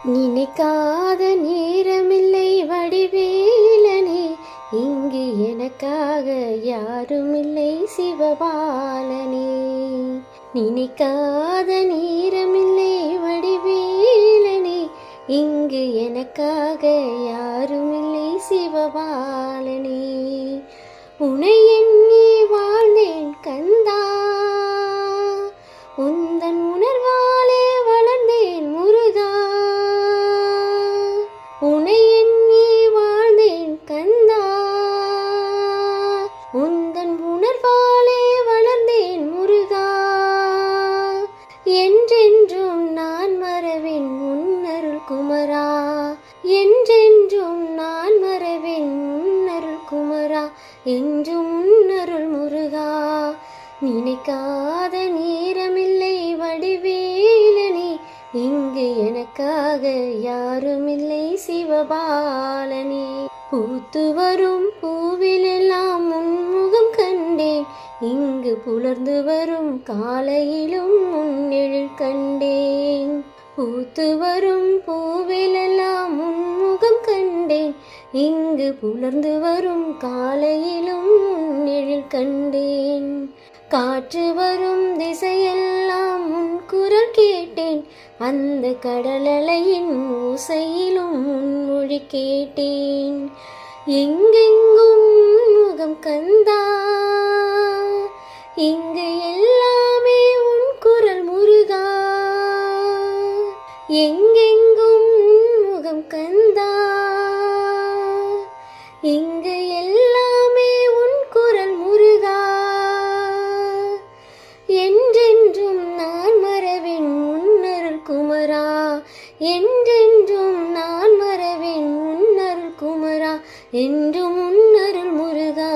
நினைக்காத நேரமில்லை வடிவேலனே, இங்கு எனக்காக யாருமில்லை சிவபாலனே. நினைக்காத நேரமில்லை வடிவேலனே, இங்கு எனக்காக யாருமில்லை சிவபாலனே. உனை எண்ணி வாழ்ந்தேன் கந்தா, உந்தன் உணர்வாலே வளர்ந்தேன் முருகா. உனை எண்ணி வாழ்ந்தேன் கந்தா, உந்தன் உணர்வாலே வளர்ந்தேன் முருகா. என்றென்றும் நான் மறவேன் உன்னருள் குமரா, என்றென்றும் நான் மறவேன் உன்னருள் குமரா, என்றும் உன்னருள் முருகா. நினைக்காத நேரமில்லை வடிவேலனே, இங்கு எனக்காக யாருமில்லை சிவபாலனே. பூத்து வரும் பூவிலெல்லாம் உன்முகம் கண்டேன், இங்கு புலர்ந்து வரும் காலையிலும் உன்னெழில் கண்டேன். பூத்து வரும் பூவிலெல்லாம் உன்முகம் கண்டேன், இங்கு புலர்ந்து வரும் காலையிலும் உன்னெழில் கண்டேன். காற்று வரும் திசையெல்லாம் உன் குரல் கேட்டேன், அந்த கடலலையின் ஓசையிலும் உன் மொழி கேட்டேன். எங்கெங்கும் முகம் கந்தா, இங்கு எல்லாமே உன் குரல் முருகா. எங்கெங்கும் முகம் கந்தா, இங்கு எல்லாமே உன் குரல் முருகா. என்றென்றும் நான் மறவேன் உன்னருள் குமரா, என்றென்றும் நான் மறவேன் உன்னருள் குமரா, என்றும் உன்னருள் முருகா.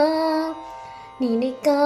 நினைக்கா